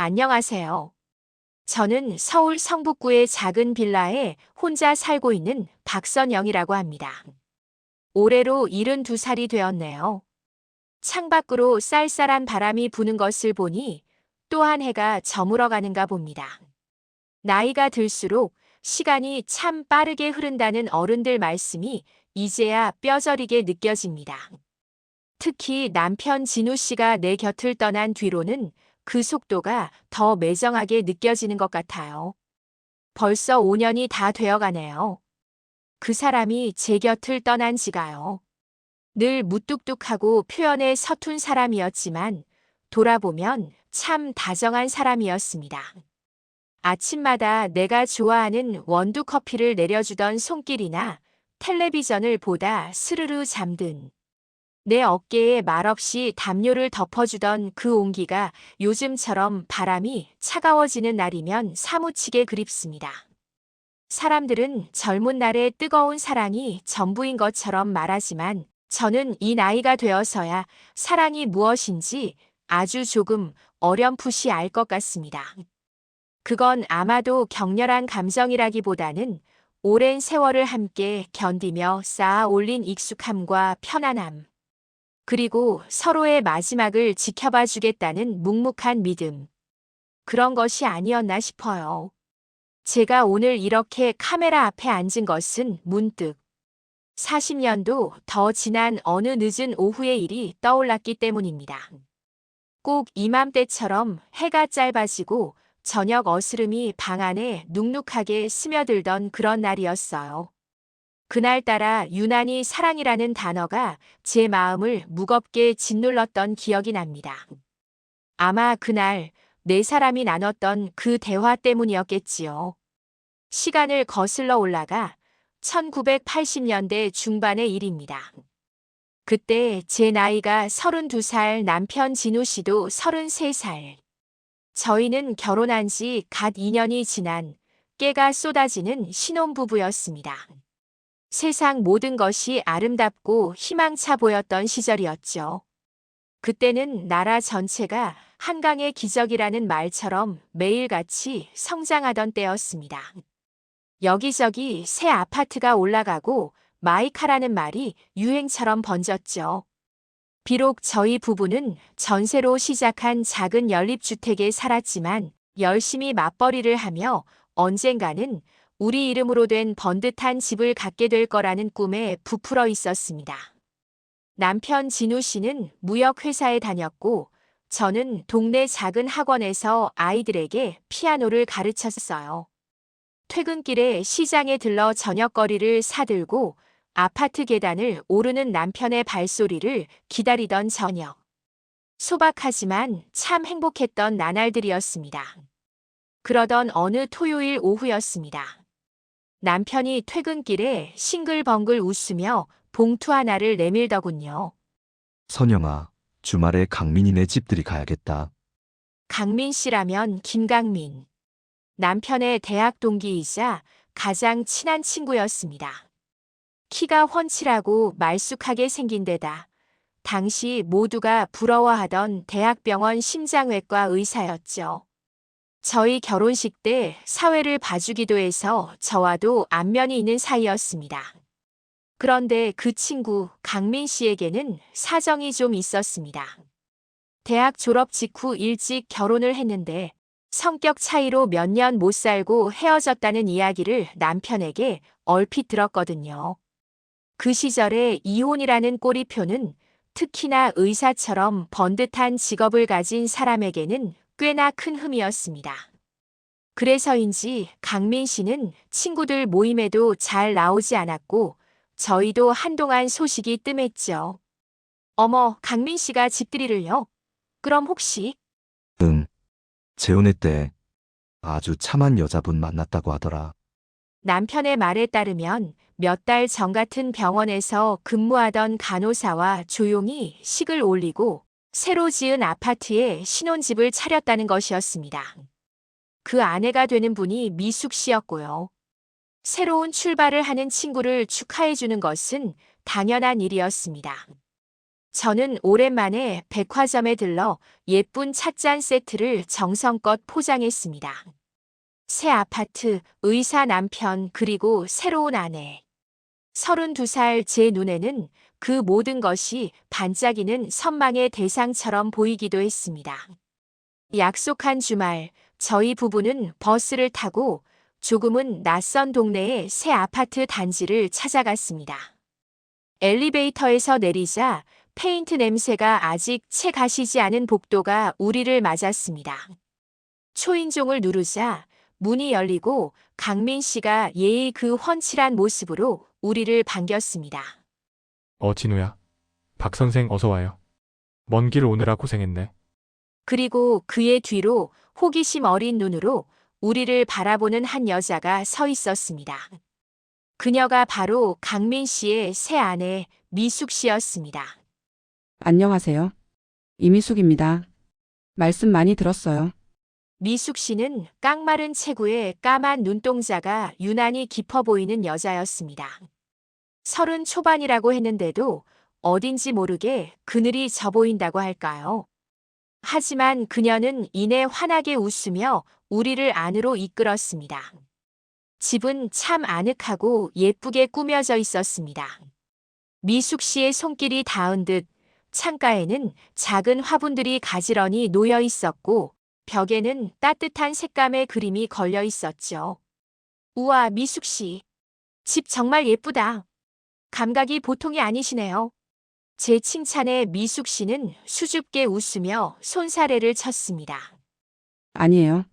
안녕하세요. 저는 서울 성북구의 작은 빌라에 혼자 살고 있는 박선영이라고 합니다. 올해로 72살이 되었네요. 창밖으로 쌀쌀한 바람이 부는 것을 보니 또 한 해가 저물어가는가 봅니다. 나이가 들수록 시간이 참 빠르게 흐른다는 어른들 말씀이 이제야 뼈저리게 느껴집니다. 특히 남편 진우 씨가 내 곁을 떠난 뒤로는 그 속도가 더 매정하게 느껴지는 것 같아요. 벌써 5년이 다 되어가네요. 그 사람이 제 곁을 떠난 지가요. 늘 무뚝뚝하고 표현에 서툰 사람이었지만 돌아보면 참 다정한 사람이었습니다. 아침마다 내가 좋아하는 원두 커피를 내려주던 손길이나 텔레비전을 보다 스르르 잠든 내 어깨에 말없이 담요를 덮어주던 그 온기가 요즘처럼 바람이 차가워지는 날이면 사무치게 그립습니다. 사람들은 젊은 날의 뜨거운 사랑이 전부인 것처럼 말하지만 저는 이 나이가 되어서야 사랑이 무엇인지 아주 조금 어렴풋이 알 것 같습니다. 그건 아마도 격렬한 감정이라기보다는 오랜 세월을 함께 견디며 쌓아 올린 익숙함과 편안함, 그리고 서로의 마지막을 지켜봐 주겠다는 묵묵한 믿음. 그런 것이 아니었나 싶어요. 제가 오늘 이렇게 카메라 앞에 앉은 것은 문득 40년도 더 지난 어느 늦은 오후의 일이 떠올랐기 때문입니다. 꼭 이맘때처럼 해가 짧아지고 저녁 어스름이 방 안에 눅눅하게 스며들던 그런 날이었어요. 그날따라 유난히 사랑이라는 단어가 제 마음을 무겁게 짓눌렀던 기억이 납니다. 아마 그날 네 사람이 나눴던 그 대화 때문이었겠지요. 시간을 거슬러 올라가 1980년대 중반의 일입니다. 그때 제 나이가 32살, 남편 진우 씨도 33살. 저희는 결혼한 지 갓 2년이 지난 깨가 쏟아지는 신혼부부였습니다. 세상 모든 것이 아름답고 희망차 보였던 시절이었죠. 그때는 나라 전체가 한강의 기적이라는 말처럼 매일같이 성장하던 때였습니다. 여기저기 새 아파트가 올라가고 마이카라는 말이 유행처럼 번졌죠. 비록 저희 부부는 전세로 시작한 작은 연립주택에 살았지만 열심히 맞벌이를 하며 언젠가는 우리 이름으로 된 번듯한 집을 갖게 될 거라는 꿈에 부풀어 있었습니다. 남편 진우 씨는 무역회사에 다녔고 저는 동네 작은 학원에서 아이들에게 피아노를 가르쳤어요. 퇴근길에 시장에 들러 저녁거리를 사들고 아파트 계단을 오르는 남편의 발소리를 기다리던 저녁. 소박하지만 참 행복했던 나날들이었습니다. 그러던 어느 토요일 오후였습니다. 남편이 퇴근길에 싱글벙글 웃으며 봉투 하나를 내밀더군요. 선영아, 주말에 강민이네 집들이 가야겠다. 강민 씨라면 김강민. 남편의 대학 동기이자 가장 친한 친구였습니다. 키가 훤칠하고 말쑥하게 생긴 데다 당시 모두가 부러워하던 대학병원 심장외과 의사였죠. 저희 결혼식 때 사회를 봐주기도 해서 저와도 안면이 있는 사이였습니다. 그런데 그 친구 강민 씨에게는 사정이 좀 있었습니다. 대학 졸업 직후 일찍 결혼을 했는데 성격 차이로 몇 년 못 살고 헤어졌다는 이야기를 남편에게 얼핏 들었거든요. 그 시절에 이혼이라는 꼬리표는 특히나 의사처럼 번듯한 직업을 가진 사람에게는 꽤나 큰 흠이었습니다. 그래서인지 강민 씨는 친구들 모임에도 잘 나오지 않았고 저희도 한동안 소식이 뜸했죠. 어머, 강민 씨가 집들이를요? 그럼 혹시 응, 재혼회 때 아주 참한 여자분 만났다고 하더라. 남편의 말에 따르면 몇 달 전 같은 병원에서 근무하던 간호사와 조용히 식을 올리고 새로 지은 아파트에 신혼집을 차렸다는 것이었습니다. 그 아내가 되는 분이 미숙 씨였고요. 새로운 출발을 하는 친구를 축하해 주는 것은 당연한 일이었습니다. 저는 오랜만에 백화점에 들러 예쁜 찻잔 세트를 정성껏 포장했습니다. 새 아파트, 의사 남편, 그리고 새로운 아내. 32살 제 눈에는 그 모든 것이 반짝이는 선망의 대상처럼 보이기도 했습니다. 약속한 주말, 저희 부부는 버스를 타고 조금은 낯선 동네의 새 아파트 단지를 찾아갔습니다. 엘리베이터에서 내리자 페인트 냄새가 아직 채 가시지 않은 복도가 우리를 맞았습니다. 초인종을 누르자 문이 열리고 강민 씨가 예의 그 훤칠한 모습으로 우리를 반겼습니다. 진우야. 박 선생 어서 와요. 먼 길 오느라 고생했네. 그리고 그의 뒤로 호기심 어린 눈으로 우리를 바라보는 한 여자가 서 있었습니다. 그녀가 바로 강민 씨의 새 아내 미숙 씨였습니다. 안녕하세요. 이미숙입니다. 말씀 많이 들었어요. 미숙 씨는 깡마른 체구에 까만 눈동자가 유난히 깊어 보이는 여자였습니다. 30 초반이라고 했는데도 어딘지 모르게 그늘이 져 보인다고 할까요? 하지만 그녀는 이내 환하게 웃으며 우리를 안으로 이끌었습니다. 집은 참 아늑하고 예쁘게 꾸며져 있었습니다. 미숙 씨의 손길이 닿은 듯 창가에는 작은 화분들이 가지런히 놓여 있었고 벽에는 따뜻한 색감의 그림이 걸려 있었죠. 우와, 미숙 씨. 집 정말 예쁘다. 감각이 보통이 아니시네요. 제 칭찬에 미숙 씨는 수줍게 웃으며 손사래를 쳤습니다. 아니에요.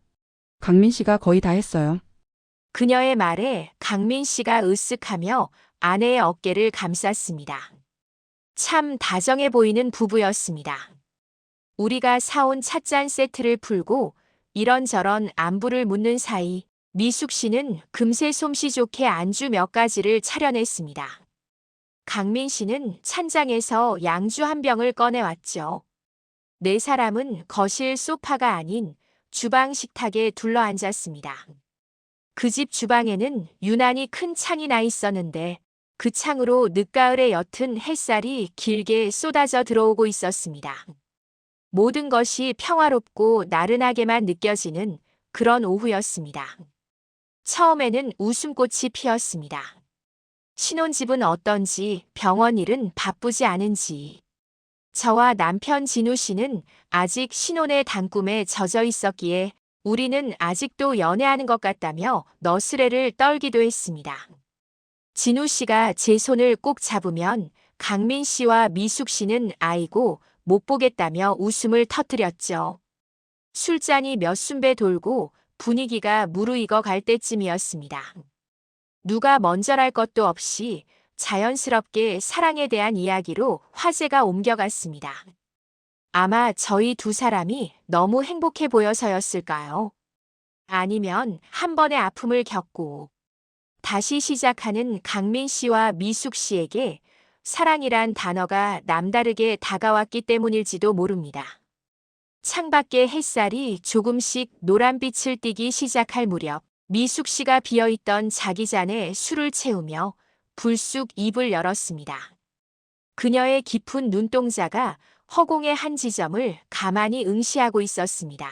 강민 씨가 거의 다 했어요. 그녀의 말에 강민 씨가 으쓱하며 아내의 어깨를 감쌌습니다. 참 다정해 보이는 부부였습니다. 우리가 사온 찻잔 세트를 풀고 이런저런 안부를 묻는 사이 미숙 씨는 금세 솜씨 좋게 안주 몇 가지를 차려냈습니다. 강민 씨는 찬장에서 양주 한 병을 꺼내왔죠. 네 사람은 거실 소파가 아닌 주방 식탁에 둘러앉았습니다. 그 집 주방에는 유난히 큰 창이 나 있었는데 그 창으로 늦가을의 옅은 햇살이 길게 쏟아져 들어오고 있었습니다. 모든 것이 평화롭고 나른하게만 느껴지는 그런 오후였습니다. 처음에는 웃음꽃이 피었습니다. 신혼집은 어떤지, 병원 일은 바쁘지 않은지. 저와 남편 진우 씨는 아직 신혼의 단꿈에 젖어 있었기에 우리는 아직도 연애하는 것 같다며 너스레를 떨기도 했습니다. 진우 씨가 제 손을 꼭 잡으면 강민 씨와 미숙 씨는 아이고 못 보겠다며 웃음을 터뜨렸죠. 술잔이 몇 순배 돌고 분위기가 무르익어 갈 때쯤이었습니다. 누가 먼저랄 것도 없이 자연스럽게 사랑에 대한 이야기로 화제가 옮겨갔습니다. 아마 저희 두 사람이 너무 행복해 보여서였을까요? 아니면 한 번의 아픔을 겪고 다시 시작하는 강민 씨와 미숙 씨에게 사랑이란 단어가 남다르게 다가왔기 때문일지도 모릅니다. 창밖의 햇살이 조금씩 노란빛을 띠기 시작할 무렵 미숙 씨가 비어있던 자기 잔에 술을 채우며 불쑥 입을 열었습니다. 그녀의 깊은 눈동자가 허공의 한 지점을 가만히 응시하고 있었습니다.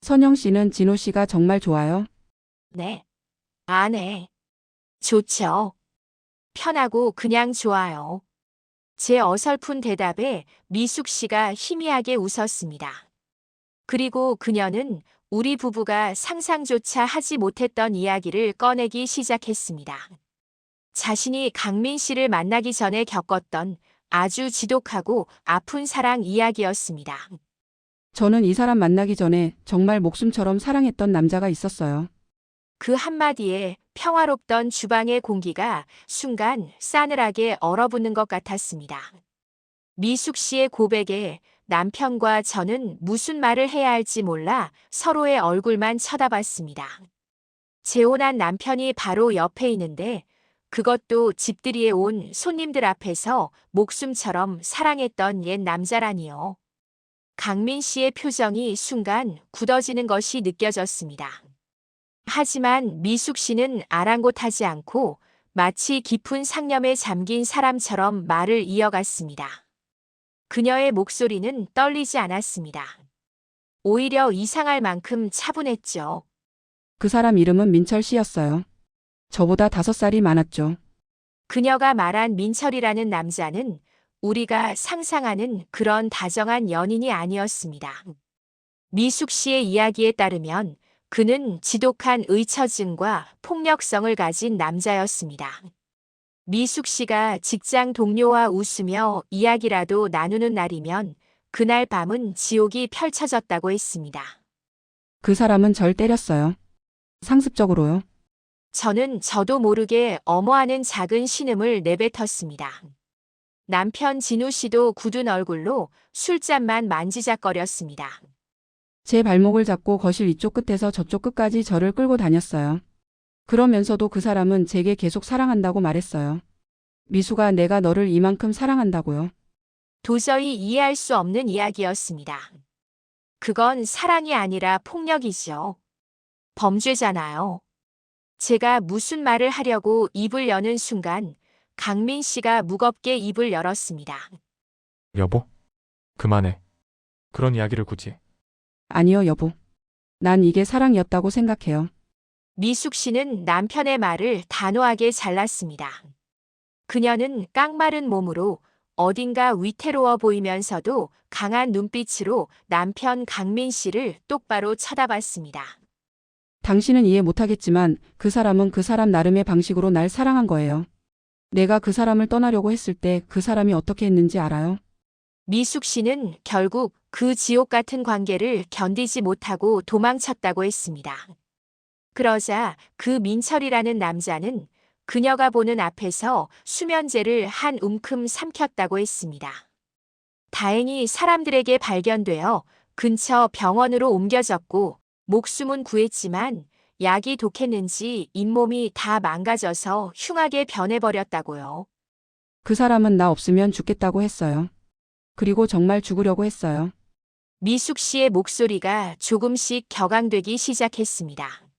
선영 씨는 진호 씨가 정말 좋아요. 네. 아, 네. 좋죠. 편하고 그냥 좋아요. 제 어설픈 대답에 미숙 씨가 희미하게 웃었습니다. 그리고 그녀는 우리 부부가 상상조차 하지 못했던 이야기를 꺼내기 시작했습니다. 자신이 강민 씨를 만나기 전에 겪었던 아주 지독하고 아픈 사랑 이야기였습니다. 저는 이 사람 만나기 전에 정말 목숨처럼 사랑했던 남자가 있었어요. 그 한마디에 평화롭던 주방의 공기가 순간 싸늘하게 얼어붙는 것 같았습니다. 미숙 씨의 고백에 남편과 저는 무슨 말을 해야 할지 몰라 서로의 얼굴만 쳐다봤습니다. 재혼한 남편이 바로 옆에 있는데 그것도 집들이에 온 손님들 앞에서 목숨처럼 사랑했던 옛 남자라니요. 강민 씨의 표정이 순간 굳어지는 것이 느껴졌습니다. 하지만 미숙 씨는 아랑곳하지 않고 마치 깊은 상념에 잠긴 사람처럼 말을 이어갔습니다. 그녀의 목소리는 떨리지 않았습니다. 오히려 이상할 만큼 차분했죠. 그 사람 이름은 민철 씨였어요. 저보다 5살이 많았죠. 그녀가 말한 민철이라는 남자는 우리가 상상하는 그런 다정한 연인이 아니었습니다. 미숙 씨의 이야기에 따르면 그는 지독한 의처증과 폭력성을 가진 남자였습니다. 미숙 씨가 직장 동료와 웃으며 이야기라도 나누는 날이면 그날 밤은 지옥이 펼쳐졌다고 했습니다. 그 사람은 절 때렸어요. 상습적으로요. 저도 모르게 엄어하는 작은 신음을 내뱉었습니다. 남편 진우 씨도 굳은 얼굴로 술잔만 만지작거렸습니다. 제 발목을 잡고 거실 이쪽 끝에서 저쪽 끝까지 저를 끌고 다녔어요. 그러면서도 그 사람은 제게 계속 사랑한다고 말했어요. 미수가 내가 너를 이만큼 사랑한다고요. 도저히 이해할 수 없는 이야기였습니다. 그건 사랑이 아니라 폭력이죠. 범죄잖아요. 제가 무슨 말을 하려고 입을 여는 순간 강민 씨가 무겁게 입을 열었습니다. 여보? 그만해. 그런 이야기를 굳이. 아니요, 여보. 난 이게 사랑이었다고 생각해요. 미숙 씨는 남편의 말을 단호하게 잘랐습니다. 그녀는 깡마른 몸으로 어딘가 위태로워 보이면서도 강한 눈빛으로 남편 강민 씨를 똑바로 쳐다봤습니다. 당신은 이해 못하겠지만 그 사람은 그 사람 나름의 방식으로 날 사랑한 거예요. 내가 그 사람을 떠나려고 했을 때 그 사람이 어떻게 했는지 알아요? 미숙 씨는 결국 그 지옥 같은 관계를 견디지 못하고 도망쳤다고 했습니다. 그러자 그 민철이라는 남자는 그녀가 보는 앞에서 수면제를 한 움큼 삼켰다고 했습니다. 다행히 사람들에게 발견되어 근처 병원으로 옮겨졌고 목숨은 구했지만 약이 독했는지 잇몸이 다 망가져서 흉하게 변해버렸다고요. 그 사람은 나 없으면 죽겠다고 했어요. 그리고 정말 죽으려고 했어요. 미숙 씨의 목소리가 조금씩 격앙되기 시작했습니다.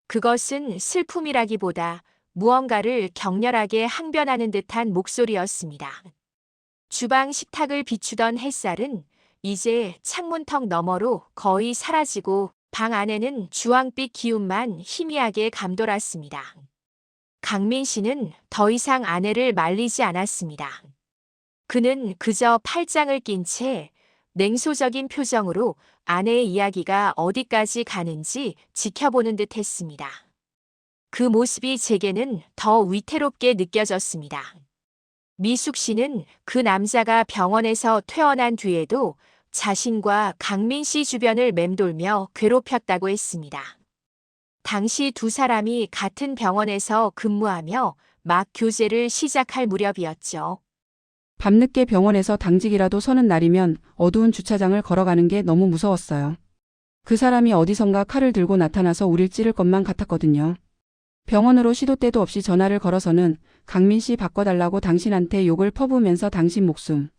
그것은 슬픔이라기보다 무언가를 격렬하게 항변하는 듯한 목소리였습니다. 주방 식탁을 비추던 햇살은 이제 창문턱 너머로 거의 사라지고 방 안에는 주황빛 기운만 희미하게 감돌았습니다. 강민 씨는 더 이상 아내를 말리지 않았습니다. 그는 그저 팔짱을 낀 채 냉소적인 표정으로 아내의 이야기가 어디까지 가는지 지켜보는 듯 했습니다. 그 모습이 제게는 더 위태롭게 느껴졌습니다. 미숙 씨는 그 남자가 병원에서 퇴원한 뒤에도 자신과 강민 씨 주변을 맴돌며 괴롭혔다고 했습니다. 당시 두 사람이 같은 병원에서 근무하며 막 교제를 시작할 무렵이었죠. 밤늦게 병원에서 당직이라도 서는 날이면 어두운 주차장을 걸어가는 게 너무 무서웠어요. 그 사람이 어디선가 칼을 들고 나타나서 우릴 찌를 것만 같았거든요. 병원으로 시도 때도 없이 전화를 걸어서는 강민 씨 바꿔달라고 당신한테 욕을 퍼부으면서 당신 목숨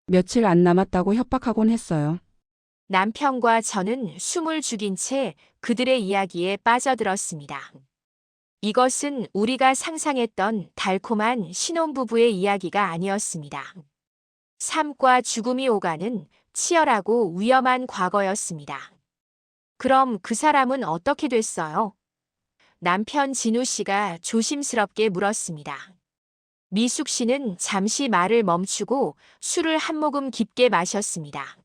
며칠 안 남았다고 협박하곤 했어요. 남편과 저는 숨을 죽인 채 그들의 이야기에 빠져들었습니다. 이것은 우리가 상상했던 달콤한 신혼부부의 이야기가 아니었습니다. 삶과 죽음이 오가는 치열하고 위험한 과거였습니다. 그럼 그 사람은 어떻게 됐어요? 남편 진우 씨가 조심스럽게 물었습니다. 미숙 씨는 잠시 말을 멈추고 술을 한 모금 깊게 마셨습니다.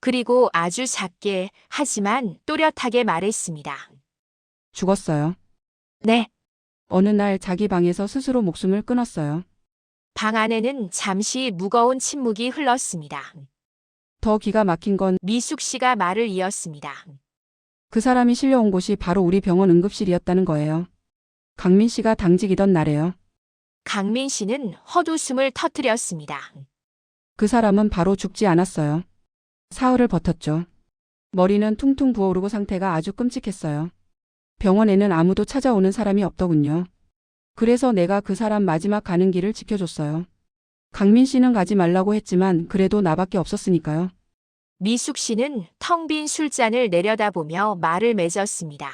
그리고 아주 작게 하지만 또렷하게 말했습니다. 죽었어요. 네. 어느 날 자기 방에서 스스로 목숨을 끊었어요. 방 안에는 잠시 무거운 침묵이 흘렀습니다. 더 기가 막힌 건 미숙 씨가 말을 이었습니다. 그 사람이 실려온 곳이 바로 우리 병원 응급실이었다는 거예요. 강민 씨가 당직이던 날에요. 강민 씨는 헛웃음을 터뜨렸습니다. 그 사람은 바로 죽지 않았어요. 사흘을 버텼죠. 머리는 퉁퉁 부어오르고 상태가 아주 끔찍했어요. 병원에는 아무도 찾아오는 사람이 없더군요. 그래서 내가 그 사람 마지막 가는 길을 지켜줬어요. 강민 씨는 가지 말라고 했지만 그래도 나밖에 없었으니까요. 미숙 씨는 텅 빈 술잔을 내려다보며 말을 맺었습니다.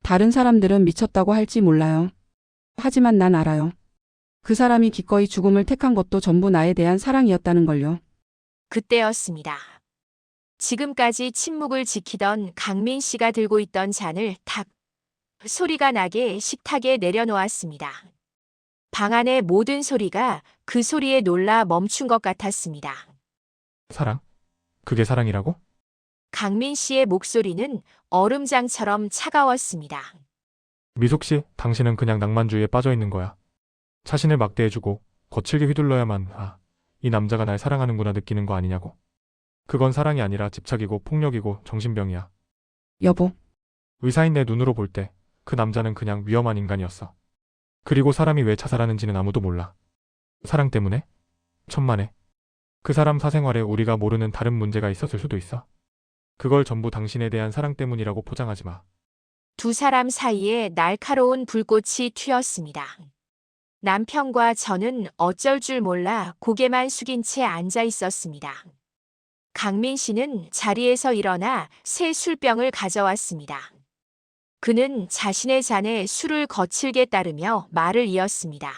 다른 사람들은 미쳤다고 할지 몰라요. 하지만 난 알아요. 그 사람이 기꺼이 죽음을 택한 것도 전부 나에 대한 사랑이었다는 걸요. 그때였습니다. 지금까지 침묵을 지키던 강민 씨가 들고 있던 잔을 탁 소리가 나게 식탁에 내려놓았습니다. 방 안의 모든 소리가 그 소리에 놀라 멈춘 것 같았습니다. 사랑? 그게 사랑이라고? 강민 씨의 목소리는 얼음장처럼 차가웠습니다. 미숙 씨, 당신은 그냥 낭만주의에 빠져 있는 거야. 자신을 막대해주고 거칠게 휘둘러야만 이 남자가 날 사랑하는구나 느끼는 거 아니냐고. 그건 사랑이 아니라 집착이고 폭력이고 정신병이야. 여보, 의사인 내 눈으로 볼 때 그 남자는 그냥 위험한 인간이었어. 그리고 사람이 왜 자살하는지는 아무도 몰라. 사랑 때문에? 천만에. 그 사람 사생활에 우리가 모르는 다른 문제가 있었을 수도 있어. 그걸 전부 당신에 대한 사랑 때문이라고 포장하지 마. 두 사람 사이에 날카로운 불꽃이 튀었습니다. 남편과 저는 어쩔 줄 몰라 고개만 숙인 채 앉아 있었습니다. 강민 씨는 자리에서 일어나 새 술병을 가져왔습니다. 그는 자신의 잔에 술을 거칠게 따르며 말을 이었습니다.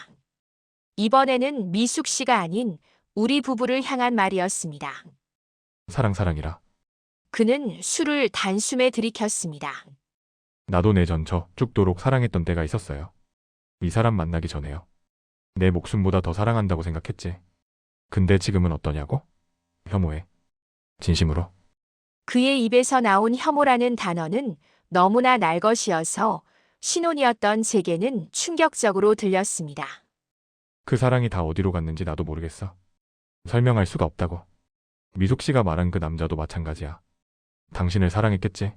이번에는 미숙 씨가 아닌 우리 부부를 향한 말이었습니다. 사랑이라. 그는 술을 단숨에 들이켰습니다. 나도 내전 저 죽도록 사랑했던 때가 있었어요. 이 사람 만나기 전에요. 내 목숨보다 더 사랑한다고 생각했지. 근데 지금은 어떠냐고? 혐오해. 진심으로. 그의 입에서 나온 혐오라는 단어는 너무나 날 것이어서 신혼이었던 제게는 충격적으로 들렸습니다. 그 사랑이 다 어디로 갔는지 나도 모르겠어. 설명할 수가 없다고. 미숙 씨가 말한 그 남자도 마찬가지야. 당신을 사랑했겠지.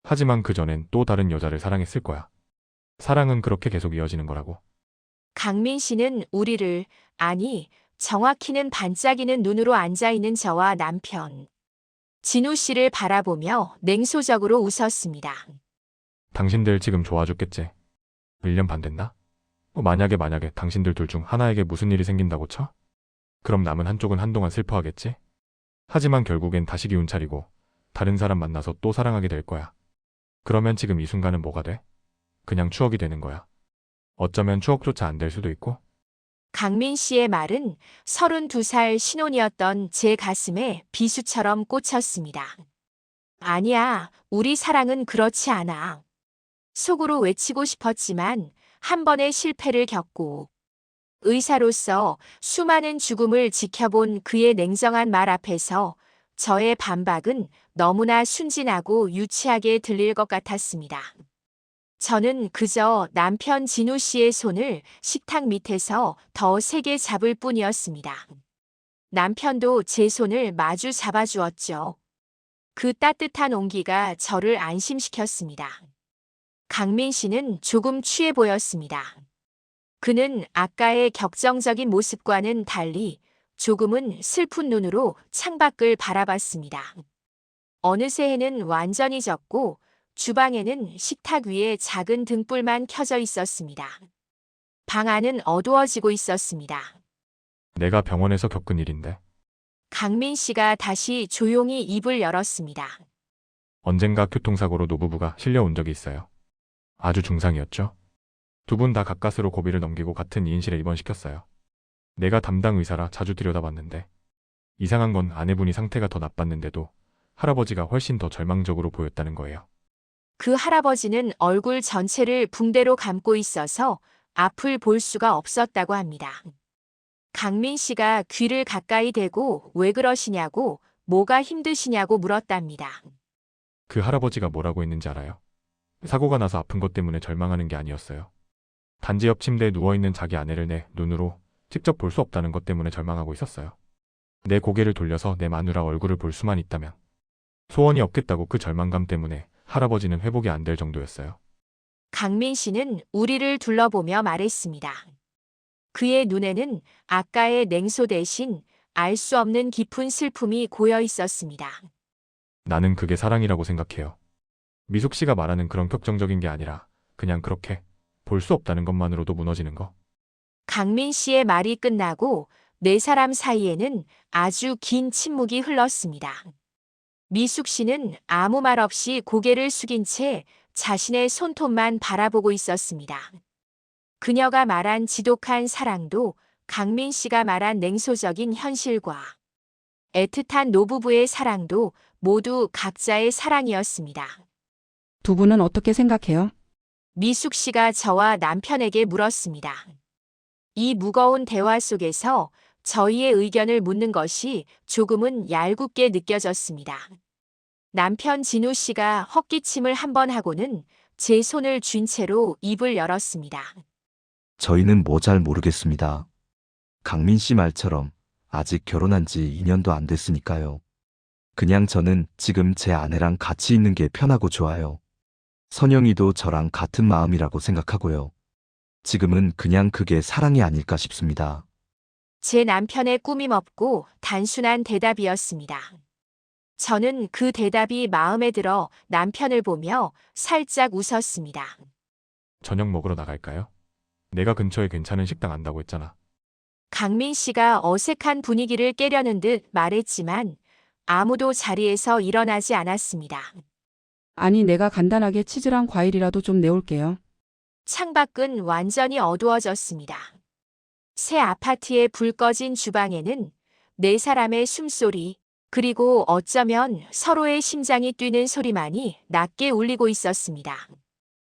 하지만 그 전엔 또 다른 여자를 사랑했을 거야. 사랑은 그렇게 계속 이어지는 거라고. 강민 씨는 우리를, 아니, 정확히는 반짝이는 눈으로 앉아있는 저와 남편, 진우 씨를 바라보며 냉소적으로 웃었습니다. 당신들 지금 좋아 죽겠지. 1년 반 됐나? 만약에 당신들 둘 중 하나에게 무슨 일이 생긴다고 쳐? 그럼 남은 한쪽은 한동안 슬퍼하겠지? 하지만 결국엔 다시 기운 차리고 다른 사람 만나서 또 사랑하게 될 거야. 그러면 지금 이 순간은 뭐가 돼? 그냥 추억이 되는 거야. 어쩌면 추억조차 안 될 수도 있고. 강민 씨의 말은 32살 신혼이었던 제 가슴에 비수처럼 꽂혔습니다. 아니야, 우리 사랑은 그렇지 않아. 속으로 외치고 싶었지만 한 번의 실패를 겪고 의사로서 수많은 죽음을 지켜본 그의 냉정한 말 앞에서 저의 반박은 너무나 순진하고 유치하게 들릴 것 같았습니다. 저는 그저 남편 진우 씨의 손을 식탁 밑에서 더 세게 잡을 뿐이었습니다. 남편도 제 손을 마주 잡아주었죠. 그 따뜻한 온기가 저를 안심시켰습니다. 강민 씨는 조금 취해 보였습니다. 그는 아까의 격정적인 모습과는 달리 조금은 슬픈 눈으로 창밖을 바라봤습니다. 어느새 해는 완전히 졌고 주방에는 식탁 위에 작은 등불만 켜져 있었습니다. 방 안은 어두워지고 있었습니다. 내가 병원에서 겪은 일인데. 강민 씨가 다시 조용히 입을 열었습니다. 언젠가 교통사고로 노부부가 실려온 적이 있어요. 아주 중상이었죠. 두 분 다 가까스로 고비를 넘기고 같은 이인실에 입원시켰어요. 내가 담당 의사라 자주 들여다봤는데 이상한 건 아내분이 상태가 더 나빴는데도 할아버지가 훨씬 더 절망적으로 보였다는 거예요. 그 할아버지는 얼굴 전체를 붕대로 감고 있어서 앞을 볼 수가 없었다고 합니다. 강민 씨가 귀를 가까이 대고 왜 그러시냐고, 뭐가 힘드시냐고 물었답니다. 그 할아버지가 뭐라고 했는지 알아요? 사고가 나서 아픈 것 때문에 절망하는 게 아니었어요. 단지 옆 침대에 누워있는 자기 아내를 내 눈으로 직접 볼 수 없다는 것 때문에 절망하고 있었어요. 내 고개를 돌려서 내 마누라 얼굴을 볼 수만 있다면 소원이 없겠다고 그 절망감 때문에 할아버지는 회복이 안 될 정도였어요. 강민 씨는 우리를 둘러보며 말했습니다. 그의 눈에는 아까의 냉소 대신 알 수 없는 깊은 슬픔이 고여 있었습니다. 나는 그게 사랑이라고 생각해요. 미숙 씨가 말하는 그런 격정적인 게 아니라 그냥 그렇게 볼 수 없다는 것만으로도 무너지는 거. 강민 씨의 말이 끝나고 네 사람 사이에는 아주 긴 침묵이 흘렀습니다. 미숙 씨는 아무 말 없이 고개를 숙인 채 자신의 손톱만 바라보고 있었습니다. 그녀가 말한 지독한 사랑도 강민 씨가 말한 냉소적인 현실과 애틋한 노부부의 사랑도 모두 각자의 사랑이었습니다. 두 분은 어떻게 생각해요? 미숙 씨가 저와 남편에게 물었습니다. 이 무거운 대화 속에서 저희의 의견을 묻는 것이 조금은 얄궂게 느껴졌습니다. 남편 진우 씨가 헛기침을 한 번 하고는 제 손을 쥔 채로 입을 열었습니다. 저희는 뭐 잘 모르겠습니다. 강민 씨 말처럼 아직 결혼한 지 2년도 안 됐으니까요. 그냥 저는 지금 제 아내랑 같이 있는 게 편하고 좋아요. 선영이도 저랑 같은 마음이라고 생각하고요. 지금은 그냥 그게 사랑이 아닐까 싶습니다. 제 남편의 꾸밈 없고 단순한 대답이었습니다. 저는 그 대답이 마음에 들어 남편을 보며 살짝 웃었습니다. 저녁 먹으러 나갈까요? 내가 근처에 괜찮은 식당 안다고 했잖아. 강민 씨가 어색한 분위기를 깨려는 듯 말했지만 아무도 자리에서 일어나지 않았습니다. 아니, 내가 간단하게 치즈랑 과일이라도 좀 내올게요. 창밖은 완전히 어두워졌습니다. 새 아파트의 불 꺼진 주방에는 네 사람의 숨소리, 그리고 어쩌면 서로의 심장이 뛰는 소리만이 낮게 울리고 있었습니다.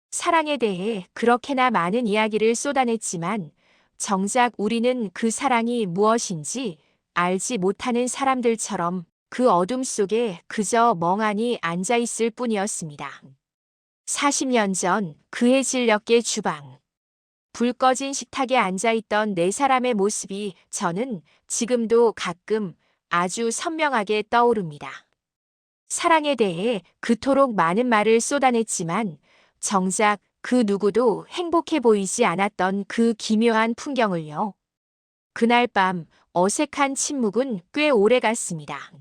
사랑에 대해 그렇게나 많은 이야기를 쏟아냈지만 정작 우리는 그 사랑이 무엇인지 알지 못하는 사람들처럼 그 어둠 속에 그저 멍하니 앉아 있을 뿐이었습니다. 40년 전 그의 진녘의 주방. 불 꺼진 식탁에 앉아있던 네 사람의 모습이 저는 지금도 가끔 아주 선명하게 떠오릅니다. 사랑에 대해 그토록 많은 말을 쏟아냈지만 정작 그 누구도 행복해 보이지 않았던 그 기묘한 풍경을요. 그날 밤 어색한 침묵은 꽤 오래 갔습니다.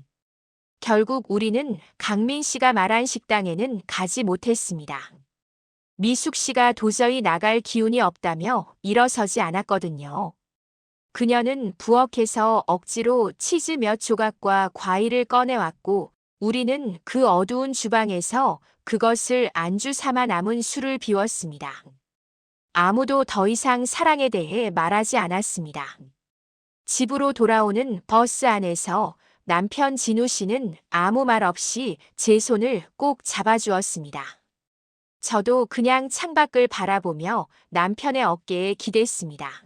결국 우리는 강민 씨가 말한 식당에는 가지 못했습니다. 미숙 씨가 도저히 나갈 기운이 없다며 일어서지 않았거든요. 그녀는 부엌에서 억지로 치즈 몇 조각과 과일을 꺼내왔고 우리는 그 어두운 주방에서 그것을 안주 삼아 남은 술을 비웠습니다. 아무도 더 이상 사랑에 대해 말하지 않았습니다. 집으로 돌아오는 버스 안에서 남편 진우 씨는 아무 말 없이 제 손을 꼭 잡아주었습니다. 저도 그냥 창밖을 바라보며 남편의 어깨에 기댔습니다.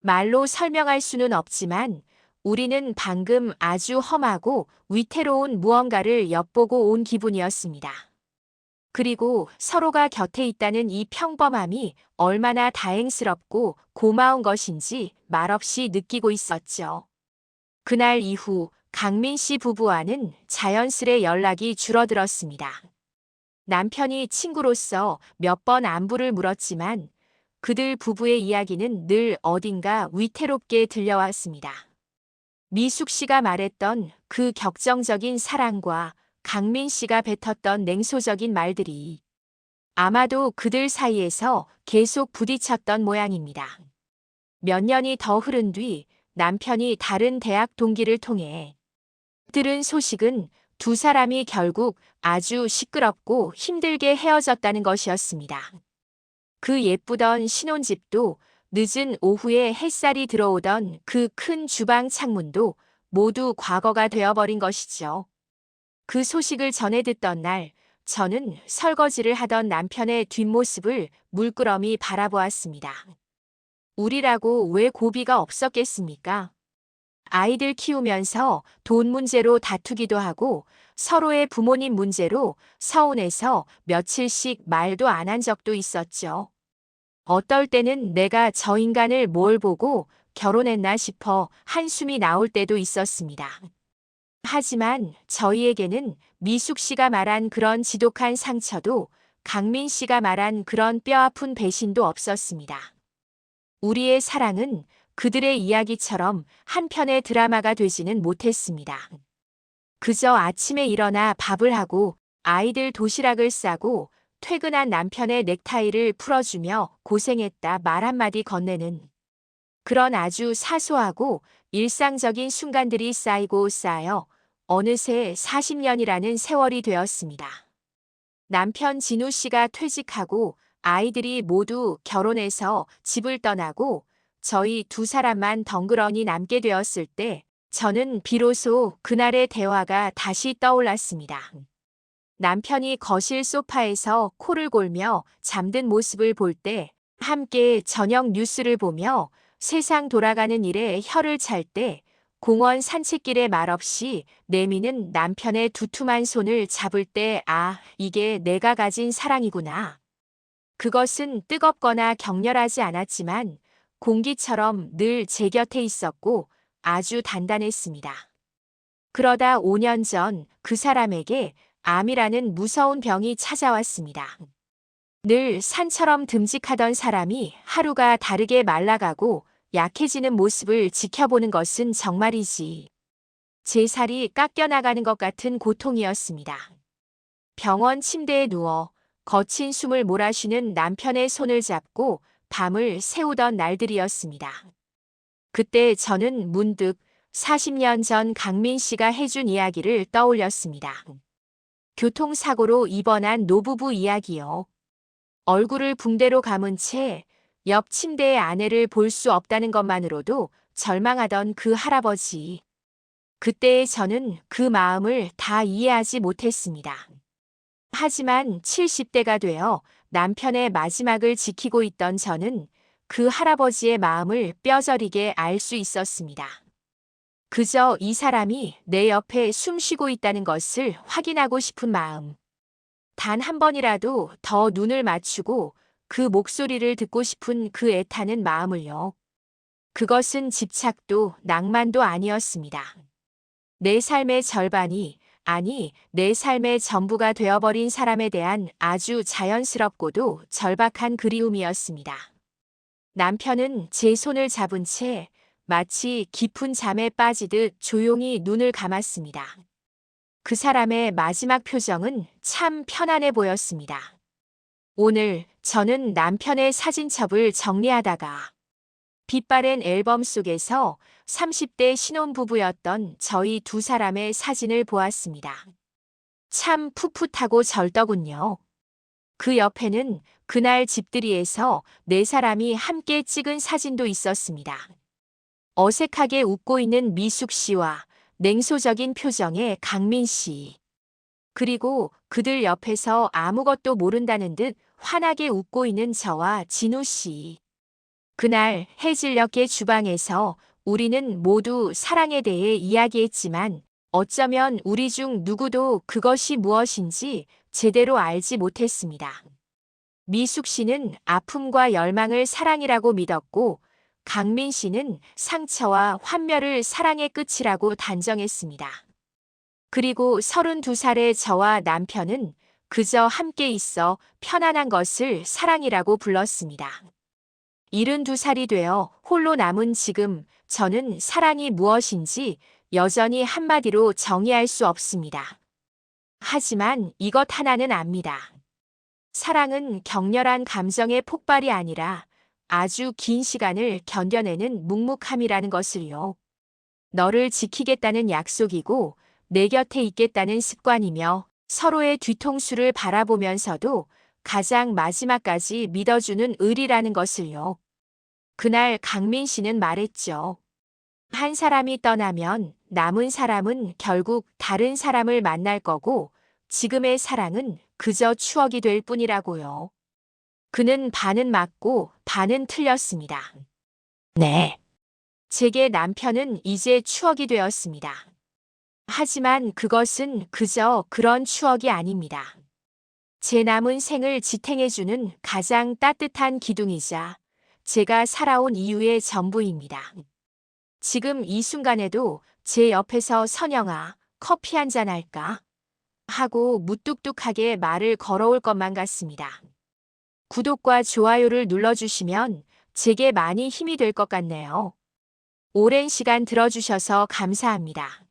말로 설명할 수는 없지만 우리는 방금 아주 험하고 위태로운 무언가를 엿보고 온 기분이었습니다. 그리고 서로가 곁에 있다는 이 평범함이 얼마나 다행스럽고 고마운 것인지 말없이 느끼고 있었죠. 그날 이후 강민 씨 부부와는 자연스레 연락이 줄어들었습니다. 남편이 친구로서 몇 번 안부를 물었지만 그들 부부의 이야기는 늘 어딘가 위태롭게 들려왔습니다. 미숙 씨가 말했던 그 격정적인 사랑과 강민 씨가 뱉었던 냉소적인 말들이 아마도 그들 사이에서 계속 부딪혔던 모양입니다. 몇 년이 더 흐른 뒤 남편이 다른 대학 동기를 통해 들은 소식은 두 사람이 결국 아주 시끄럽고 힘들게 헤어졌다는 것이었습니다. 그 예쁘던 신혼집도 늦은 오후에 햇살이 들어오던 그 큰 주방 창문도 모두 과거가 되어버린 것이죠. 그 소식을 전해 듣던 날, 저는 설거지를 하던 남편의 뒷모습을 물끄러미 바라보았습니다. 우리라고 왜 고비가 없었겠습니까? 아이들 키우면서 돈 문제로 다투기도 하고 서로의 부모님 문제로 서운해서 며칠씩 말도 안 한 적도 있었죠. 어떨 때는 내가 저 인간을 뭘 보고 결혼했나 싶어 한숨이 나올 때도 있었습니다. 하지만 저희에게는 미숙 씨가 말한 그런 지독한 상처도 강민 씨가 말한 그런 뼈아픈 배신도 없었습니다. 우리의 사랑은 그들의 이야기처럼 한 편의 드라마가 되지는 못했습니다. 그저 아침에 일어나 밥을 하고 아이들 도시락을 싸고 퇴근한 남편의 넥타이를 풀어주며 고생했다 말 한마디 건네는 그런 아주 사소하고 일상적인 순간들이 쌓이고 쌓여 어느새 40년이라는 세월이 되었습니다. 남편 진우 씨가 퇴직하고 아이들이 모두 결혼해서 집을 떠나고 저희 두 사람만 덩그러니 남게 되었을 때 저는 비로소 그날의 대화가 다시 떠올랐습니다. 남편이 거실 소파에서 코를 골며 잠든 모습을 볼 때, 함께 저녁 뉴스를 보며 세상 돌아가는 일에 혀를 찰 때, 공원 산책길에 말없이 내미는 남편의 두툼한 손을 잡을 때, 아, 이게 내가 가진 사랑이구나. 그것은 뜨겁거나 격렬하지 않았지만 공기처럼 늘 제 곁에 있었고 아주 단단했습니다. 그러다 5년 전 그 사람에게 암이라는 무서운 병이 찾아왔습니다. 늘 산처럼 듬직하던 사람이 하루가 다르게 말라가고 약해지는 모습을 지켜보는 것은 정말이지. 제 살이 깎여나가는 것 같은 고통이었습니다. 병원 침대에 누워 거친 숨을 몰아쉬는 남편의 손을 잡고 밤을 새우던 날들이었습니다. 그때 저는 문득 40년 전 강민 씨가 해준 이야기를 떠올렸습니다. 교통사고로 입원한 노부부 이야기요. 얼굴을 붕대로 감은 채 옆 침대의 아내를 볼 수 없다는 것만으로도 절망하던 그 할아버지. 그때의 저는 그 마음을 다 이해하지 못했습니다. 하지만 70대가 되어 남편의 마지막을 지키고 있던 저는 그 할아버지의 마음을 뼈저리게 알 수 있었습니다. 그저 이 사람이 내 옆에 숨 쉬고 있다는 것을 확인하고 싶은 마음. 단 한 번이라도 더 눈을 맞추고 그 목소리를 듣고 싶은 그 애타는 마음을요. 그것은 집착도 낭만도 아니었습니다. 내 삶의 절반이, 아니, 내 삶의 전부가 되어버린 사람에 대한 아주 자연스럽고도 절박한 그리움이었습니다. 남편은 제 손을 잡은 채 마치 깊은 잠에 빠지듯 조용히 눈을 감았습니다. 그 사람의 마지막 표정은 참 편안해 보였습니다. 오늘 저는 남편의 사진첩을 정리하다가 빛바랜 앨범 속에서 30대 신혼부부였던 저희 두 사람의 사진을 보았습니다. 참 풋풋하고 젊더군요. 그 옆에는 그날 집들이에서 네 사람이 함께 찍은 사진도 있었습니다. 어색하게 웃고 있는 미숙 씨와 냉소적인 표정의 강민 씨. 그리고 그들 옆에서 아무것도 모른다는 듯 환하게 웃고 있는 저와 진우 씨. 그날 해질녘의 주방에서 우리는 모두 사랑에 대해 이야기했지만 어쩌면 우리 중 누구도 그것이 무엇인지 제대로 알지 못했습니다. 미숙 씨는 아픔과 열망을 사랑이라고 믿었고 강민 씨는 상처와 환멸을 사랑의 끝이라고 단정했습니다. 그리고 32살의 저와 남편은 그저 함께 있어 편안한 것을 사랑이라고 불렀습니다. 72살이 되어 홀로 남은 지금 저는 사랑이 무엇인지 여전히 한마디로 정의할 수 없습니다. 하지만 이것 하나는 압니다. 사랑은 격렬한 감정의 폭발이 아니라 아주 긴 시간을 견뎌내는 묵묵함이라는 것을요. 너를 지키겠다는 약속이고 내 곁에 있겠다는 습관이며 서로의 뒤통수를 바라보면서도 가장 마지막까지 믿어주는 의리라는 것을요. 그날 강민 씨는 말했죠. 한 사람이 떠나면 남은 사람은 결국 다른 사람을 만날 거고 지금의 사랑은 그저 추억이 될 뿐이라고요. 그는 반은 맞고 반은 틀렸습니다. 네. 제게 남편은 이제 추억이 되었습니다. 하지만 그것은 그저 그런 추억이 아닙니다. 제 남은 생을 지탱해주는 가장 따뜻한 기둥이자 제가 살아온 이유의 전부입니다. 지금 이 순간에도 제 옆에서 선영아, 커피 한잔 할까? 하고 무뚝뚝하게 말을 걸어올 것만 같습니다. 구독과 좋아요를 눌러주시면 제게 많이 힘이 될 것 같네요. 오랜 시간 들어주셔서 감사합니다.